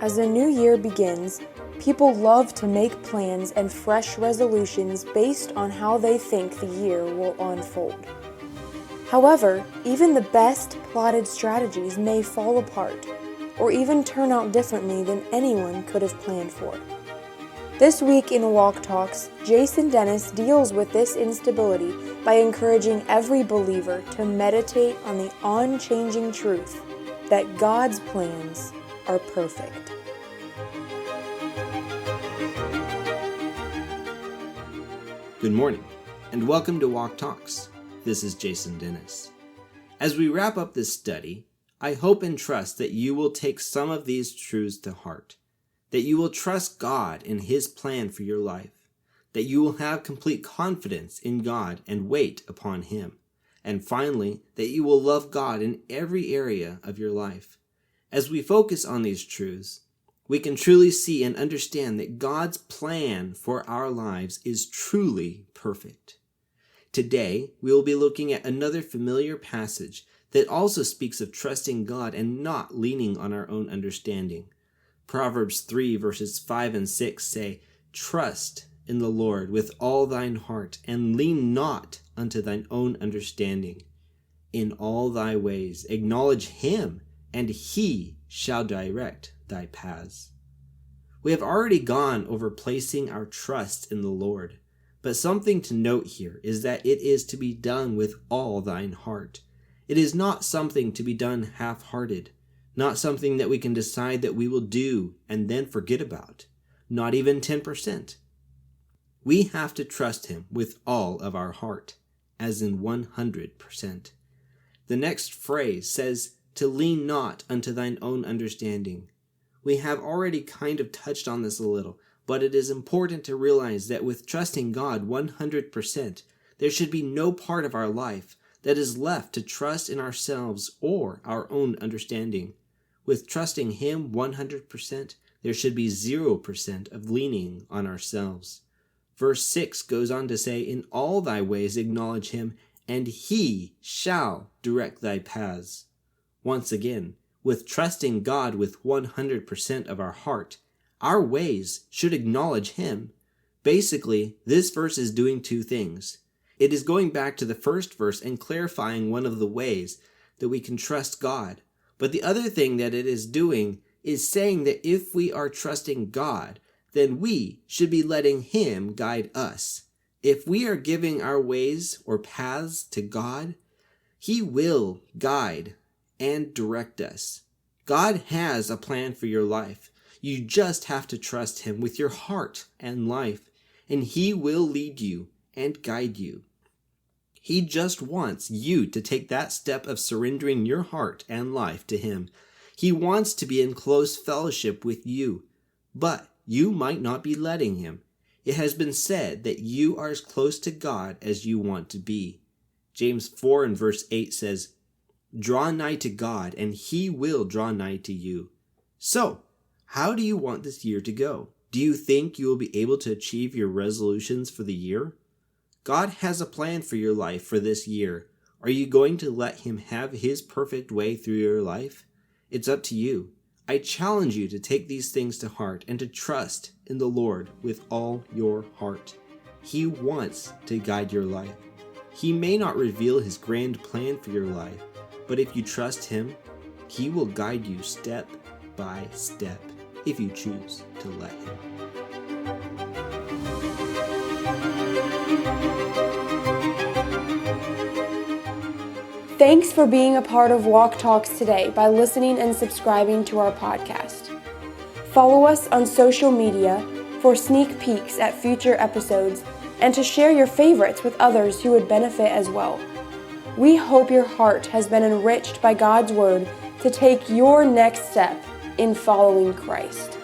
As the new year begins, people love to make plans and fresh resolutions based on how they think the year will unfold. However, even the best plotted strategies may fall apart, or even turn out differently than anyone could have planned for. This week in Walk Talks, Jason Dennis deals with this instability by encouraging every believer to meditate on the unchanging truth that God's plans are perfect. Good morning, and welcome to Walk Talks. This is Jason Dennis. As we wrap up this study, I hope and trust that you will take some of these truths to heart, that you will trust God in His plan for your life, that you will have complete confidence in God and wait upon Him, and finally, that you will love God in every area of your life. As we focus on these truths, we can truly see and understand that God's plan for our lives is truly perfect. Today, we will be looking at another familiar passage that also speaks of trusting God and not leaning on our own understanding. Proverbs 3 verses 5 and 6 say, "Trust in the Lord with all thine heart, and lean not unto thine own understanding. In all thy ways acknowledge Him, and He shall direct thy paths." We have already gone over placing our trust in the Lord, but something to note here is that it is to be done with all thine heart. It is not something to be done half-hearted, not something that we can decide that we will do and then forget about, not even 10%. We have to trust Him with all of our heart, as in 100%. The next phrase says, to lean not unto thine own understanding. We have already kind of touched on this a little, but it is important to realize that with trusting God 100%, there should be no part of our life that is left to trust in ourselves or our own understanding. With trusting Him 100%, there should be 0% of leaning on ourselves. Verse 6 goes on to say, "In all thy ways acknowledge Him, and He shall direct thy paths." Once again, with trusting God with 100% of our heart, our ways should acknowledge Him. Basically, this verse is doing two things. It is going back to the first verse and clarifying one of the ways that we can trust God. But the other thing that it is doing is saying that if we are trusting God, then we should be letting Him guide us. If we are giving our ways or paths to God, He will guide and direct us. God has a plan for your life. You just have to trust Him with your heart and life, and He will lead you and guide you. He just wants you to take that step of surrendering your heart and life to Him. He wants to be in close fellowship with you, but you might not be letting Him. It has been said that you are as close to God as you want to be. James 4 and verse 8 says, "Draw nigh to God, and He will draw nigh to you." So, how do you want this year to go? Do you think you will be able to achieve your resolutions for the year? God has a plan for your life for this year. Are you going to let Him have His perfect way through your life? It's up to you. I challenge you to take these things to heart and to trust in the Lord with all your heart. He wants to guide your life. He may not reveal His grand plan for your life, but if you trust Him, He will guide you step by step if you choose to let Him. Thanks for being a part of Walk Talks today by listening and subscribing to our podcast. Follow us on social media for sneak peeks at future episodes and to share your favorites with others who would benefit as well. We hope your heart has been enriched by God's Word to take your next step in following Christ.